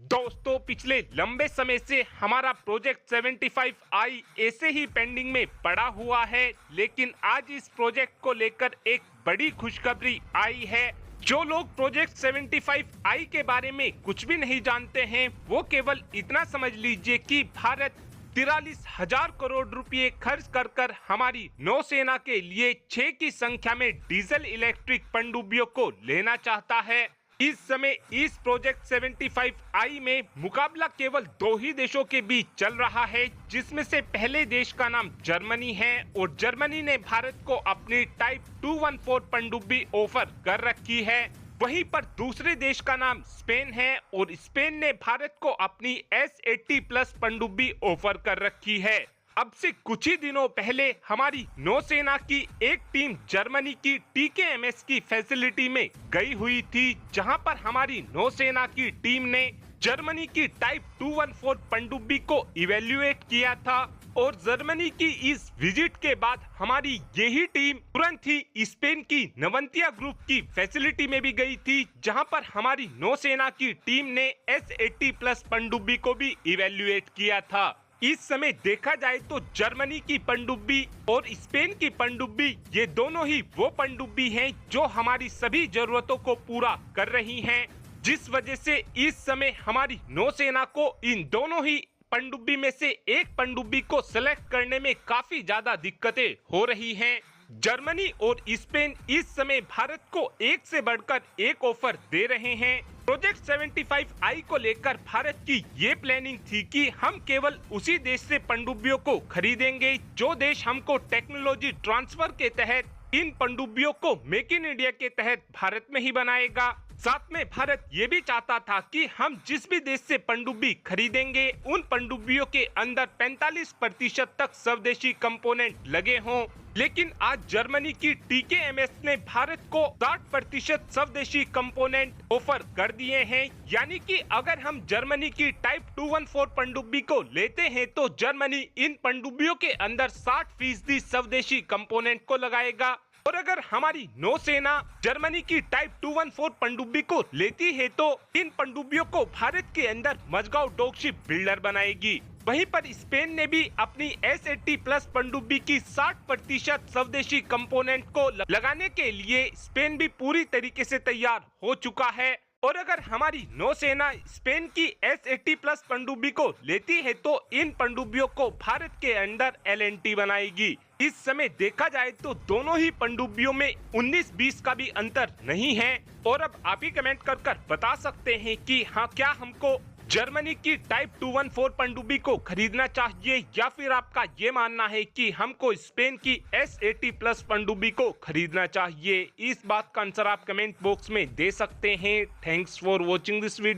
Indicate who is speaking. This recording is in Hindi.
Speaker 1: दोस्तों, पिछले लंबे समय से हमारा प्रोजेक्ट 75i ऐसे ही पेंडिंग में पड़ा हुआ है, लेकिन आज इस प्रोजेक्ट को लेकर एक बड़ी खुशखबरी आई है। जो लोग प्रोजेक्ट 75i के बारे में कुछ भी नहीं जानते हैं, वो केवल इतना समझ लीजिए कि भारत 43,000 करोड़ रुपए खर्च कर हमारी नौसेना के लिए 6 की संख्या में डीजल इलेक्ट्रिक पनडुब्बियों को लेना चाहता है। इस समय इस प्रोजेक्ट 75i में मुकाबला केवल दो ही देशों के बीच चल रहा है, जिसमें से पहले देश का नाम जर्मनी है और जर्मनी ने भारत को अपनी टाइप 214 पनडुब्बी ऑफर कर रखी है। वहीं पर दूसरे देश का नाम स्पेन है और स्पेन ने भारत को अपनी S80 प्लस पनडुब्बी ऑफर कर रखी है। अब से कुछ ही दिनों पहले हमारी नौसेना की एक टीम जर्मनी की TKMS की फैसिलिटी में गई हुई थी, जहां पर हमारी नौसेना की टीम ने जर्मनी की टाइप 214 पनडुब्बी को इवेल्युएट किया था और जर्मनी की इस विजिट के बाद हमारी यही टीम तुरंत ही स्पेन की नवंतिया ग्रुप की फैसिलिटी में भी गई थी, जहां पर हमारी नौसेना की टीम ने S80 प्लस पनडुब्बी को भी इवेल्युएट किया था। इस समय देखा जाए तो जर्मनी की पनडुब्बी और स्पेन की पनडुब्बी ये दोनों ही वो पनडुब्बी हैं जो हमारी सभी जरूरतों को पूरा कर रही हैं, जिस वजह से इस समय हमारी नौसेना को इन दोनों ही पनडुब्बी में से एक पनडुब्बी को सिलेक्ट करने में काफी ज्यादा दिक्कतें हो रही हैं। जर्मनी और स्पेन इस समय भारत को एक से बढ़कर एक ऑफर दे रहे हैं। प्रोजेक्ट 75i को लेकर भारत की ये प्लानिंग थी कि हम केवल उसी देश से पनडुब्बियों को खरीदेंगे जो देश हमको टेक्नोलॉजी ट्रांसफर के तहत इन पनडुब्बियों को मेक इन इंडिया के तहत भारत में ही बनाएगा। साथ में भारत ये भी चाहता था कि हम जिस भी देश से पनडुब्बी खरीदेंगे उन पनडुब्बियों के अंदर 45% तक स्वदेशी कंपोनेंट लगे हों, लेकिन आज जर्मनी की TKMS ने भारत को 60% स्वदेशी कंपोनेंट ऑफर कर दिए हैं। यानी कि अगर हम जर्मनी की टाइप 214 पनडुब्बी को लेते हैं तो जर्मनी इन पनडुब्बियों के अंदर 60% स्वदेशी कंपोनेंट को लगाएगा, और अगर हमारी नौसेना जर्मनी की टाइप 214 पनडुब्बी को लेती है तो इन पनडुब्बियों को भारत के अंदर मझगांव डॉकशिप बिल्डर बनाएगी। वहीं पर स्पेन ने भी अपनी S80 प्लस पनडुब्बी की 60% स्वदेशी कंपोनेंट को लगाने के लिए स्पेन भी पूरी तरीके से तैयार हो चुका है। और अगर हमारी नौसेना स्पेन की S80 प्लस पनडुब्बी को लेती है तो इन पनडुब्बियों को भारत के अंदर LNT बनाएगी। इस समय देखा जाए तो दोनों ही पनडुब्बियों में 19-20 का भी अंतर नहीं है। और अब आप ही कमेंट कर बता सकते हैं कि हाँ, क्या हमको जर्मनी की टाइप 214 पनडुब्बी को खरीदना चाहिए या फिर आपका ये मानना है कि हमको स्पेन की S80 प्लस पनडुब्बी को खरीदना चाहिए। इस बात का आंसर आप कमेंट बॉक्स में दे सकते हैं। Thanks for watching this video.